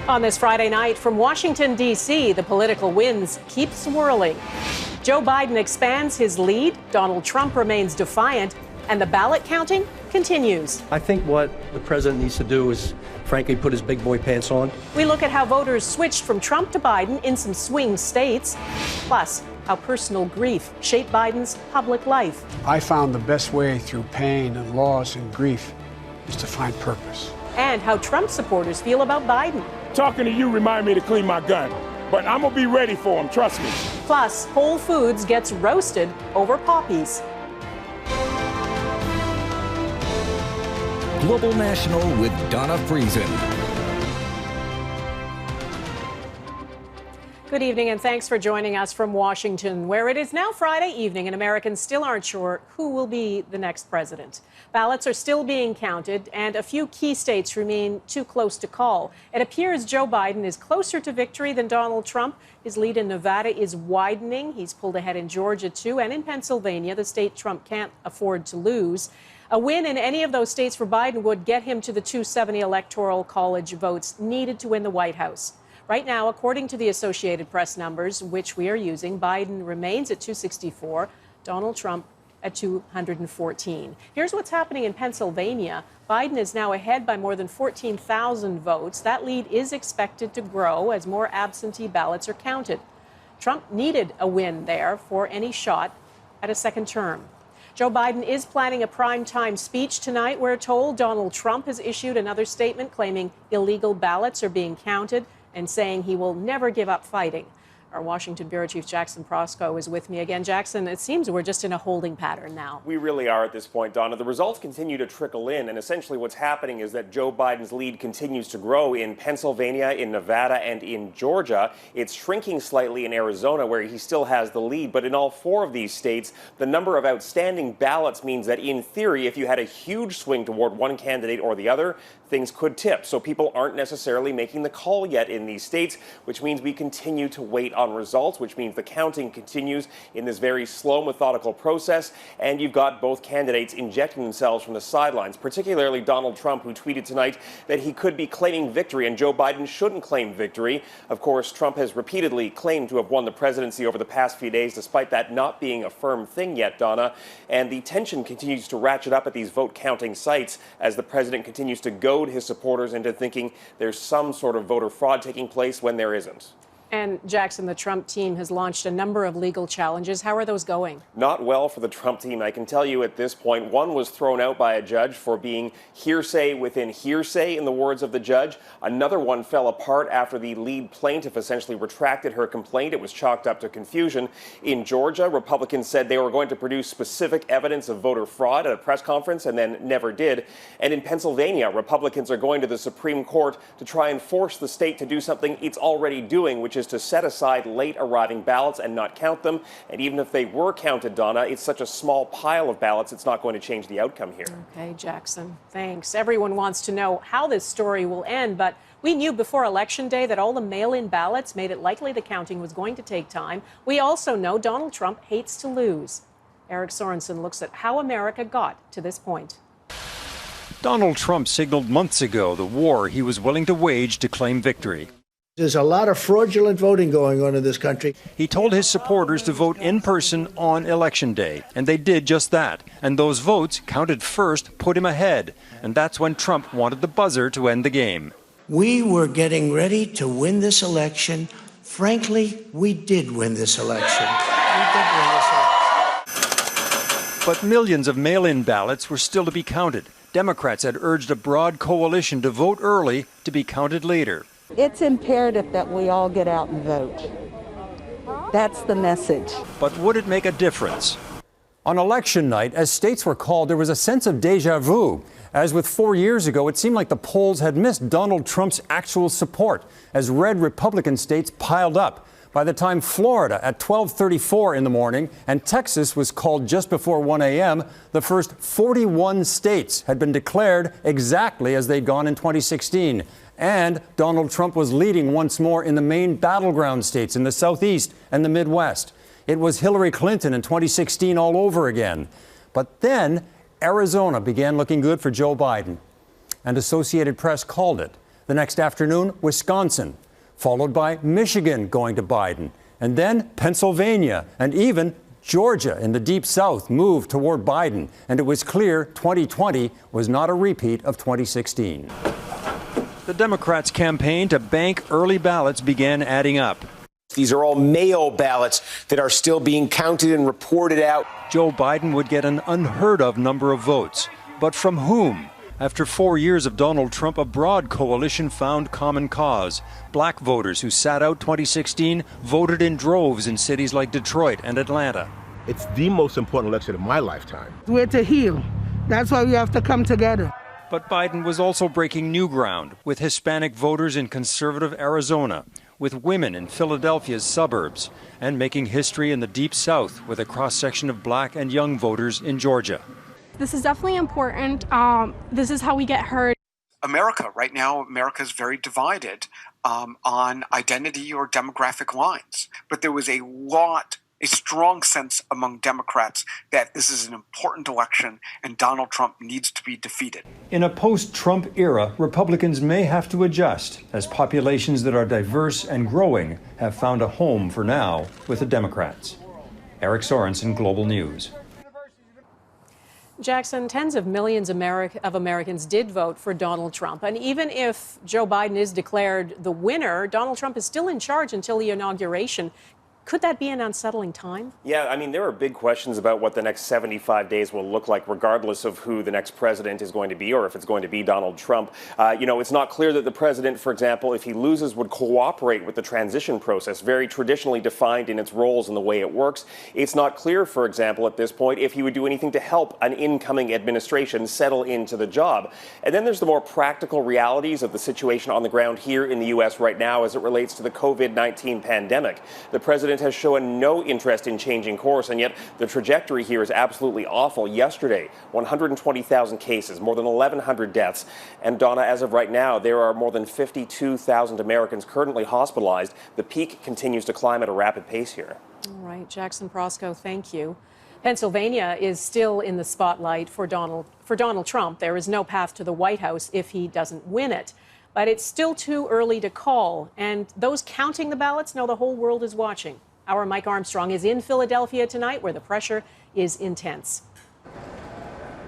On this Friday night from Washington, D.C., the political winds keep swirling. Joe Biden expands his lead, Donald Trump remains defiant, and the ballot counting continues. I think what the president needs to do is, frankly, put his big boy pants on. We look at how voters switched from Trump to Biden in some swing states, plus how personal grief shaped Biden's public life. I found the best way through pain and loss and grief is to find purpose. And how Trump supporters feel about Biden. Talking to you remind me to clean my gun, but I'm gonna be ready for him, trust me. Plus, Whole Foods gets roasted over poppies. Global National with Donna Friesen. Good evening and thanks for joining us from Washington, where it is now Friday evening and Americans still aren't sure who will be the next president. Ballots are still being counted and a few key states remain too close to call. It appears Joe Biden is closer to victory than Donald Trump. His lead in Nevada is widening. He's pulled ahead in Georgia, too, and in Pennsylvania, the state Trump can't afford to lose. A win in any of those states for Biden would get him to the 270 Electoral College votes needed to win the White House. Right now, according to the Associated Press numbers, which we are using, Biden remains at 264, Donald Trump at 214. Here's what's happening in Pennsylvania. Biden is now ahead by more than 14,000 votes. That lead is expected to grow as more absentee ballots are counted. Trump needed a win there for any shot at a second term. Joe Biden is planning a primetime speech tonight, we're told. Donald Trump has issued another statement claiming illegal ballots are being counted and saying he will never give up fighting. Our Washington Bureau Chief Jackson Proskow is with me again. Jackson, it seems we're just in a holding pattern now. We really are at this point, Donna. The results continue to trickle in, and essentially what's happening is that Joe Biden's lead continues to grow in Pennsylvania, in Nevada, and in Georgia. It's shrinking slightly in Arizona, where he still has the lead, but in all four of these states, the number of outstanding ballots means that, in theory, if you had a huge swing toward one candidate or the other, things could tip. So people aren't necessarily making the call yet in these states, which means we continue to wait on results, which means the counting continues in this very slow, methodical process. And you've got both candidates injecting themselves from the sidelines, particularly Donald Trump, who tweeted tonight that he could be claiming victory and Joe Biden shouldn't claim victory. Of course, Trump has repeatedly claimed to have won the presidency over the past few days, despite that not being a firm thing yet, Donna. And the tension continues to ratchet up at these vote counting sites as the president continues to goad his supporters into thinking there's some sort of voter fraud taking place when there isn't. And Jackson, the Trump team has launched a number of legal challenges. How are those going? Not well for the Trump team, I can tell you at this point. One was thrown out by a judge for being hearsay within hearsay, in the words of the judge. Another one fell apart after the lead plaintiff essentially retracted her complaint. It was chalked up to confusion. In Georgia, Republicans said they were going to produce specific evidence of voter fraud at a press conference and then never did. And in Pennsylvania, Republicans are going to the Supreme Court to try and force the state to do something it's already doing, which is to set aside late arriving ballots and not count them. And even if they were counted, Donna, it's such a small pile of ballots, it's not going to change the outcome here. Okay, Jackson, thanks. Everyone wants to know how this story will end, but we knew before Election Day that all the mail-in ballots made it likely the counting was going to take time. We also know Donald Trump hates to lose. Eric Sorensen looks at how America got to this point. Donald Trump signaled months ago the war he was willing to wage to claim victory. There's a lot of fraudulent voting going on in this country. He told his supporters to vote in person on Election Day, and they did just that. And those votes, counted first, put him ahead. And that's when Trump wanted the buzzer to end the game. We were getting ready to win this election. Frankly, we did win this election. But millions of mail-in ballots were still to be counted. Democrats had urged a broad coalition to vote early to be counted later. It's imperative that we all get out and vote. That's the message. But would it make a difference? On election night, as states were called, there was a sense of déjà vu. As with 4 years ago, it seemed like the polls had missed Donald Trump's actual support as red Republican states piled up. By the time Florida at 12:34 in the morning and Texas was called just before 1 a.m., the first 41 states had been declared exactly as they'd gone in 2016. And Donald Trump was leading once more in the main battleground states in the Southeast and the Midwest. It was Hillary Clinton in 2016 all over again. But then Arizona began looking good for Joe Biden. And Associated Press called it. The next afternoon, Wisconsin, followed by Michigan going to Biden, and then Pennsylvania, and even Georgia in the Deep South moved toward Biden, and it was clear 2020 was not a repeat of 2016. The Democrats' campaign to bank early ballots began adding up. These are all mail ballots that are still being counted and reported out. Joe Biden would get an unheard of number of votes. But from whom? After 4 years of Donald Trump, a broad coalition found common cause. Black voters who sat out 2016 voted in droves in cities like Detroit and Atlanta. It's the most important election of my lifetime. We're to heal. That's why we have to come together. But Biden was also breaking new ground with Hispanic voters in conservative Arizona, with women in Philadelphia's suburbs, and making history in the Deep South with a cross-section of black and young voters in Georgia. This is definitely important. This is how we get heard. America, right now, America is very divided on identity or demographic lines. But there was a strong sense among Democrats that this is an important election and Donald Trump needs to be defeated. In a post-Trump era, Republicans may have to adjust as populations that are diverse and growing have found a home for now with the Democrats. Eric Sorensen, Global News. Jackson, tens of millions of Americans did vote for Donald Trump. And even if Joe Biden is declared the winner, Donald Trump is still in charge until the inauguration. Could that be an unsettling time? Yeah, I mean, there are big questions about what the next 75 days will look like, regardless of who the next president is going to be or if it's going to be Donald Trump. It's not clear that the president, for example, if he loses, would cooperate with the transition process, very traditionally defined in its roles and the way it works. It's not clear, for example, at this point, if he would do anything to help an incoming administration settle into the job. And then there's the more practical realities of the situation on the ground here in the U.S. right now as it relates to the COVID-19 pandemic. The president has shown no interest in changing course, and yet the trajectory here is absolutely awful. Yesterday, 120,000 cases, more than 1,100 deaths. And Donna, as of right now, there are more than 52,000 Americans currently hospitalized. The peak continues to climb at a rapid pace here. All right, Jackson Prosco, thank you. Pennsylvania is still in the spotlight for Donald Trump. There is no path to the White House if he doesn't win it. But it's still too early to call. And those counting the ballots know the whole world is watching. Our Mike Armstrong is in Philadelphia tonight, where the pressure is intense.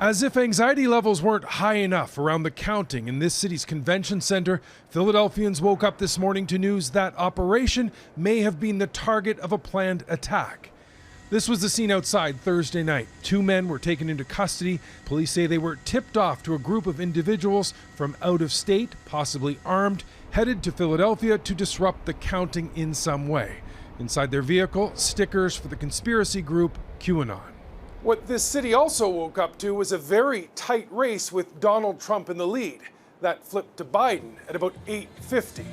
As if anxiety levels weren't high enough around the counting in this city's convention center, Philadelphians woke up this morning to news that operation may have been the target of a planned attack. This was the scene outside Thursday night. 2 men were taken into custody. Police say they were tipped off to a group of individuals from out of state, possibly armed, headed to Philadelphia to disrupt the counting in some way. Inside their vehicle, stickers for the conspiracy group QAnon. What this city also woke up to was a very tight race with Donald Trump in the lead. That flipped to Biden at about 8:50.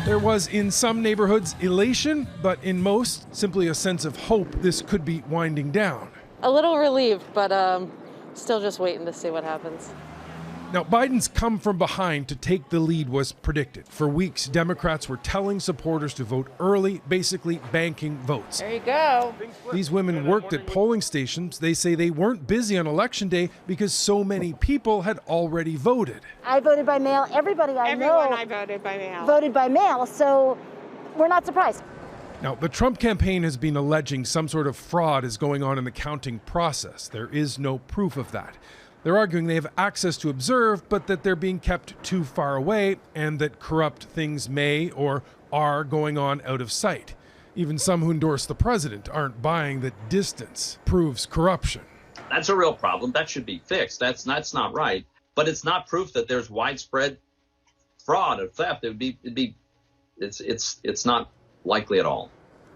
There was, in some neighborhoods, elation, but in most, simply a sense of hope this could be winding down. A little relieved, but still just waiting to see what happens. Now, Biden's come from behind to take the lead was predicted. For weeks, Democrats were telling supporters to vote early, basically banking votes. There you go. These women worked at polling stations. They say they weren't busy on Election Day because so many people had already voted. I voted by mail. Everybody I know I voted by mail. Voted by mail, so we're not surprised. Now, the Trump campaign has been alleging some sort of fraud is going on in the counting process. There is no proof of that. They're arguing they have access to observe, but that they're being kept too far away and that corrupt things may or are going on out of sight. Even some who endorse the president aren't buying that distance proves corruption. That's a real problem. That should be fixed. That's not right. But it's not proof that there's widespread fraud or theft. It's not likely at all.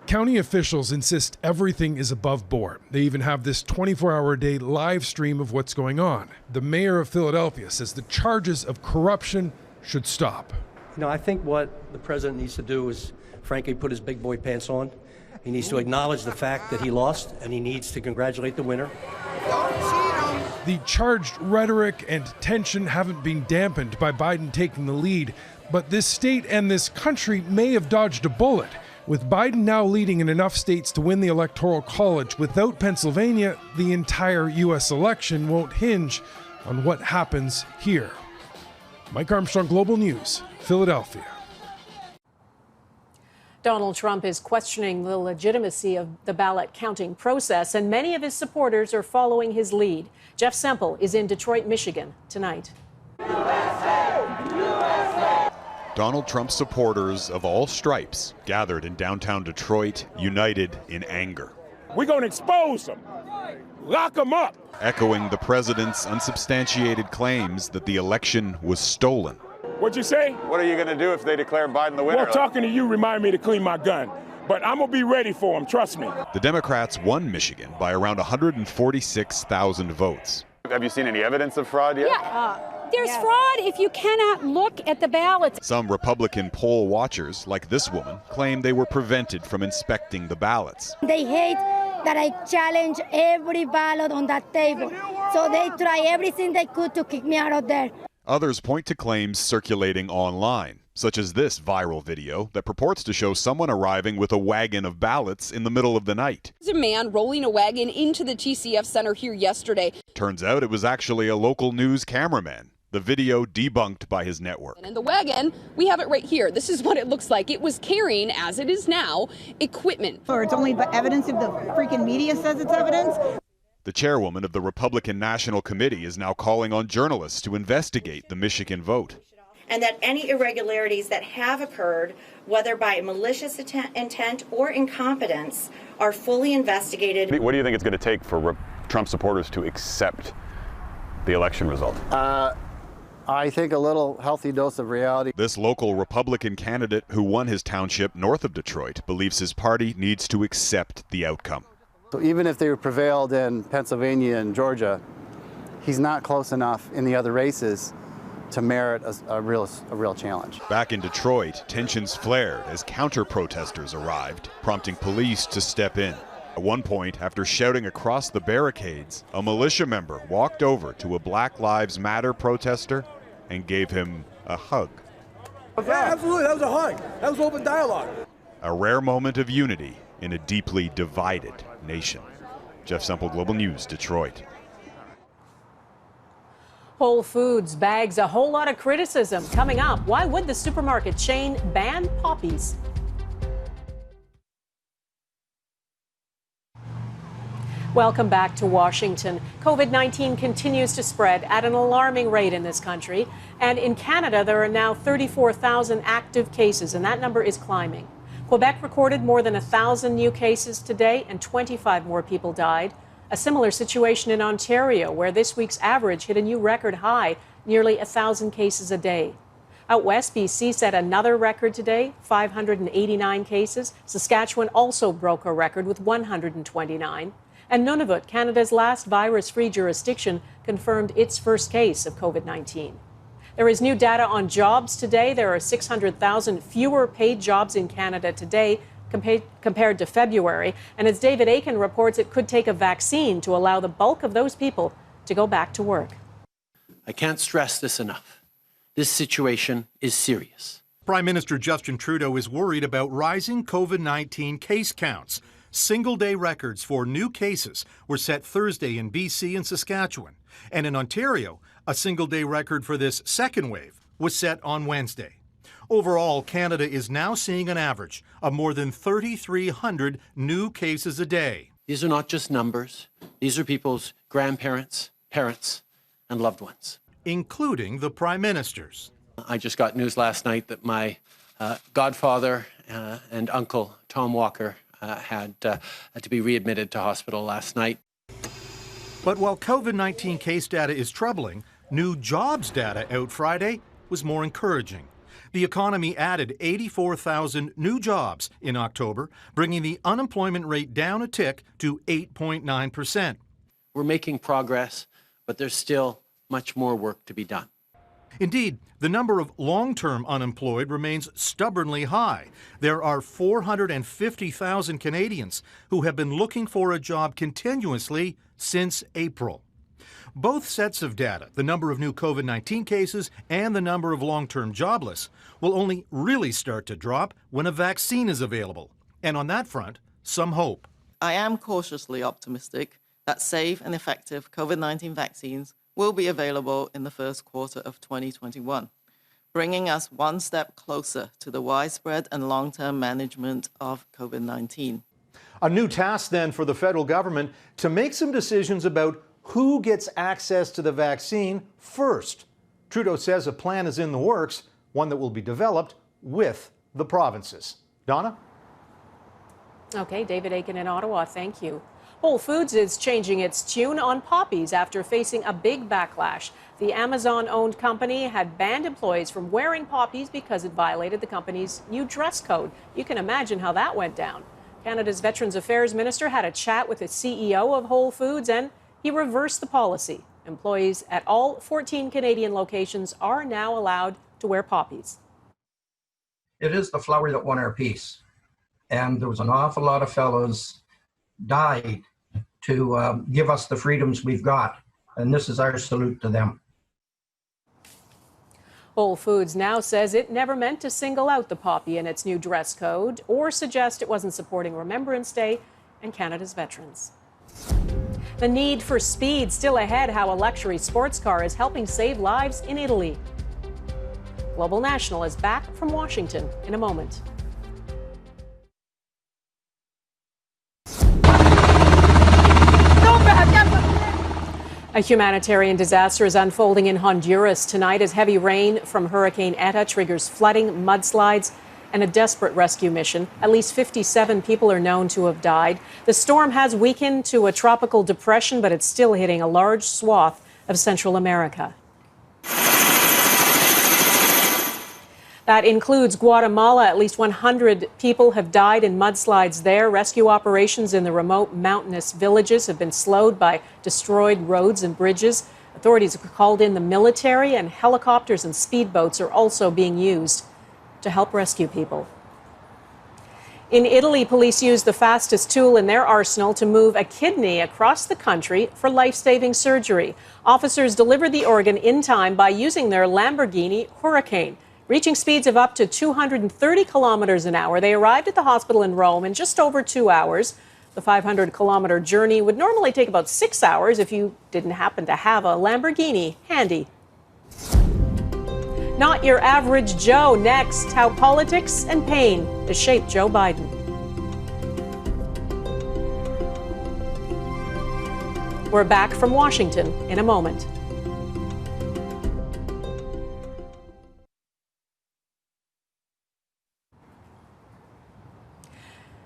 County officials insist everything is above board. They even have this 24-hour-a-day live stream of what's going on. The mayor of Philadelphia says the charges of corruption should stop. I think what the president needs to do is, frankly, put his big boy pants on. He needs to acknowledge the fact that he lost, and he needs to congratulate the winner. The charged rhetoric and tension haven't been dampened by Biden taking the lead, but this state and this country may have dodged a bullet. With Biden now leading in enough states to win the Electoral College, without Pennsylvania, the entire U.S. election won't hinge on what happens here. Mike Armstrong, Global News, Philadelphia. Donald Trump is questioning the legitimacy of the ballot counting process, and many of his supporters are following his lead. Jeff Semple is in Detroit, Michigan tonight. Donald Trump supporters of all stripes gathered in downtown Detroit, united in anger. We're going to expose them, lock them up. Echoing the president's unsubstantiated claims that the election was stolen. What'd you say? What are you going to do if they declare Biden the winner? Well, talking to you remind me to clean my gun. But I'm going to be ready for them, trust me. The Democrats won Michigan by around 146,000 votes. Have you seen any evidence of fraud yet? Yeah, there's fraud if you cannot look at the ballots. Some Republican poll watchers, like this woman, claim they were prevented from inspecting the ballots. They hate that I challenge every ballot on that table. So they try everything they could to kick me out of there. Others point to claims circulating online, such as this viral video that purports to show someone arriving with a wagon of ballots in the middle of the night. There's a man rolling a wagon into the TCF Center here yesterday. Turns out it was actually a local news cameraman. The video debunked by his network. And the wagon, we have it right here. This is what it looks like. It was carrying, as it is now, equipment. Or it's only evidence if the freaking media says it's evidence. The chairwoman of the Republican National Committee is now calling on journalists to investigate the Michigan vote. And that any irregularities that have occurred, whether by malicious intent or incompetence, are fully investigated. What do you think it's going to take for Trump supporters to accept the election result? I think a little healthy dose of reality. This local Republican candidate who won his township north of Detroit believes his party needs to accept the outcome. So even if they prevailed in Pennsylvania and Georgia, he's not close enough in the other races to merit a real challenge. Back in Detroit, tensions flared as counter-protesters arrived, prompting police to step in. At one point, after shouting across the barricades, a militia member walked over to a Black Lives Matter protester and gave him a hug. Yeah, absolutely, that was a hug. That was open dialogue. A rare moment of unity in a deeply divided nation. Jeff Semple, Global News, Detroit. Whole Foods bags a whole lot of criticism. Coming up, why would the supermarket chain ban poppies? Welcome back to Washington. COVID-19 continues to spread at an alarming rate in this country. And in Canada, there are now 34,000 active cases, and that number is climbing. Quebec recorded more than 1,000 new cases today, and 25 more people died. A similar situation in Ontario, where this week's average hit a new record high, nearly 1,000 cases a day. Out west, BC set another record today, 589 cases. Saskatchewan also broke a record with 129. And Nunavut, Canada's last virus-free jurisdiction, confirmed its first case of COVID-19. There is new data on jobs today. There are 600,000 fewer paid jobs in Canada today compared to February. And as David Aiken reports, it could take a vaccine to allow the bulk of those people to go back to work. I can't stress this enough. This situation is serious. Prime Minister Justin Trudeau is worried about rising COVID-19 case counts. Single-day records for new cases were set Thursday in BC and Saskatchewan. And in Ontario, a single-day record for this second wave was set on Wednesday. Overall, Canada is now seeing an average of more than 3,300 new cases a day. These are not just numbers. These are people's grandparents, parents, and loved ones. Including the Prime Minister's. I just got news last night that my godfather and uncle, Tom Walker, had to be readmitted to hospital last night. But while COVID-19 case data is troubling, new jobs data out Friday was more encouraging. The economy added 84,000 new jobs in October, bringing the unemployment rate down a tick to 8.9%. We're making progress, but there's still much more work to be done. Indeed, the number of long-term unemployed remains stubbornly high. There are 450,000 Canadians who have been looking for a job continuously since April. Both sets of data, the number of new COVID-19 cases and the number of long-term jobless, will only really start to drop when a vaccine is available. And on that front, some hope. I am cautiously optimistic that safe and effective COVID-19 vaccines will be available in the first quarter of 2021, bringing us one step closer to the widespread and long-term management of COVID-19. A new task then for the federal government to make some decisions about who gets access to the vaccine first. Trudeau says a plan is in the works, one that will be developed with the provinces. Donna? Okay, David Aiken in Ottawa, thank you. Whole Foods is changing its tune on poppies after facing a big backlash. The Amazon-owned company had banned employees from wearing poppies because it violated the company's new dress code. You can imagine how that went down. Canada's Veterans Affairs Minister had a chat with the CEO of Whole Foods, and he reversed the policy. Employees at all 14 Canadian locations are now allowed to wear poppies. It is the flower that won our peace. And there was an awful lot of fellows died to give us the freedoms we've got. And this is our salute to them. Whole Foods now says it never meant to single out the poppy in its new dress code or suggest it wasn't supporting Remembrance Day and Canada's veterans. The need for speed still ahead, how a luxury sports car is helping save lives in Italy. Global National is back from Washington in a moment. A humanitarian disaster is unfolding in Honduras tonight as heavy rain from Hurricane Eta triggers flooding, mudslides, and a desperate rescue mission. At least 57 people are known to have died. The storm has weakened to a tropical depression, but it's still hitting a large swath of Central America. That includes Guatemala. At least 100 people have died in mudslides there. Rescue operations in the remote mountainous villages have been slowed by destroyed roads and bridges. Authorities have called in the military, and helicopters and speedboats are also being used to help rescue people. In Italy, police used the fastest tool in their arsenal to move a kidney across the country for life-saving surgery. Officers delivered the organ in time by using their Lamborghini Hurricane. Reaching speeds of up to 230 kilometers an hour, they arrived at the hospital in Rome in just over 2 hours. The 500-kilometer journey would normally take about 6 hours if you didn't happen to have a Lamborghini handy. Not Your Average Joe. Next, how politics and pain has shaped Joe Biden. We're back from Washington in a moment.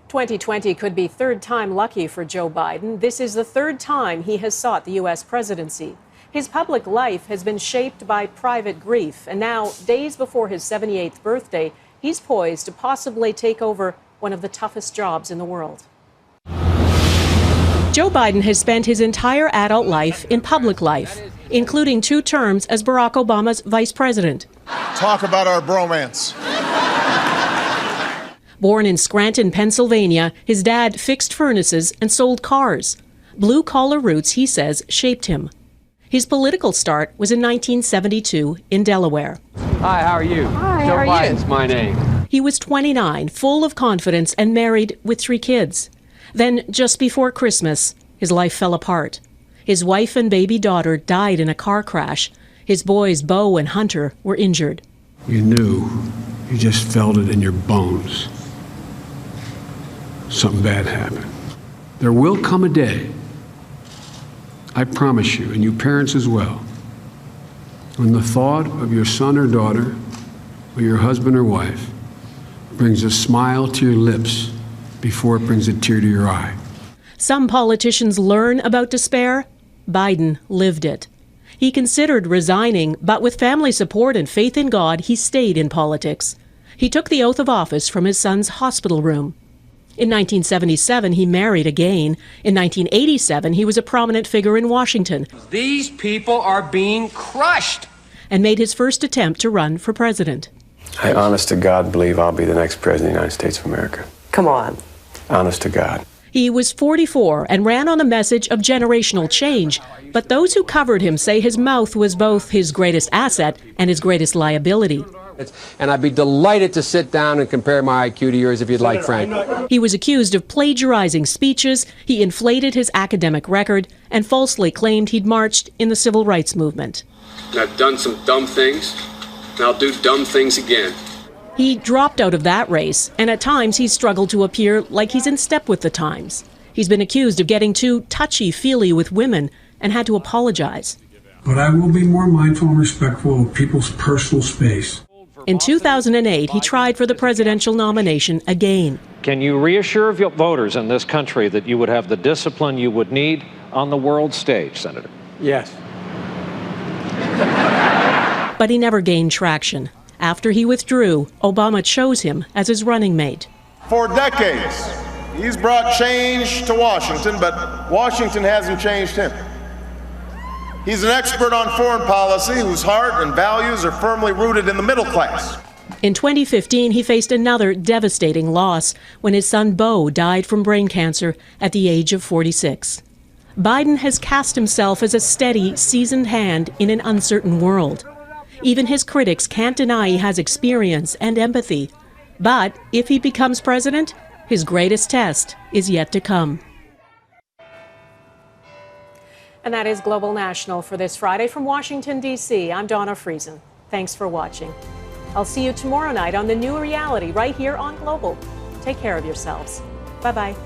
2020 could be third time lucky for Joe Biden. This is the third time he has sought the U.S. presidency. His public life has been shaped by private grief, and now, days before his 78th birthday, he's poised to possibly take over one of the toughest jobs in the world. Joe Biden has spent his entire adult life in public life, including 2 terms as Barack Obama's vice president. Talk about our bromance. Born in Scranton, Pennsylvania, his dad fixed furnaces and sold cars. Blue-collar roots, he says, shaped him. His political start was in 1972 in Delaware. Hi, how are you? Hi, Joe how are you? Biden's my name. He was 29, full of confidence, and married with 3 kids. Then, just before Christmas, his life fell apart. His wife and baby daughter died in a car crash. His boys, Beau and Hunter, were injured. You knew. You just felt it in your bones. Something bad happened. There will come a day, I promise you, and you parents as well, when the thought of your son or daughter, or your husband or wife, brings a smile to your lips before it brings a tear to your eye. Some politicians learn about despair. Biden lived it. He considered resigning, but with family support and faith in God, he stayed in politics. He took the oath of office from his son's hospital room. In 1977, he married again. In 1987, he was a prominent figure in Washington. These people are being crushed. And made his first attempt to run for president. I honest to God believe I'll be the next president of the United States of America. Come on. Honest to God. He was 44 and ran on a message of generational change. But those who covered him say his mouth was both his greatest asset and his greatest liability. And I'd be delighted to sit down and compare my IQ to yours if you'd like, Frank. He was accused of plagiarizing speeches, he inflated his academic record, and falsely claimed he'd marched in the civil rights movement. I've done some dumb things, and I'll do dumb things again. He dropped out of that race, and at times he's struggled to appear like he's in step with the times. He's been accused of getting too touchy-feely with women and had to apologize. But I will be more mindful and respectful of people's personal space. In 2008, he tried for the presidential nomination again. Can you reassure voters in this country that you would have the discipline you would need on the world stage, Senator? Yes. But he never gained traction. After he withdrew, Obama chose him as his running mate. For decades, he's brought change to Washington, but Washington hasn't changed him. He's an expert on foreign policy whose heart and values are firmly rooted in the middle class. In 2015, he faced another devastating loss when his son Beau died from brain cancer at the age of 46. Biden has cast himself as a steady, seasoned hand in an uncertain world. Even his critics can't deny he has experience and empathy. But if he becomes president, his greatest test is yet to come. And that is Global National for this Friday from Washington, D.C. I'm Donna Friesen. Thanks for watching. I'll see you tomorrow night on The New Reality right here on Global. Take care of yourselves. Bye-bye.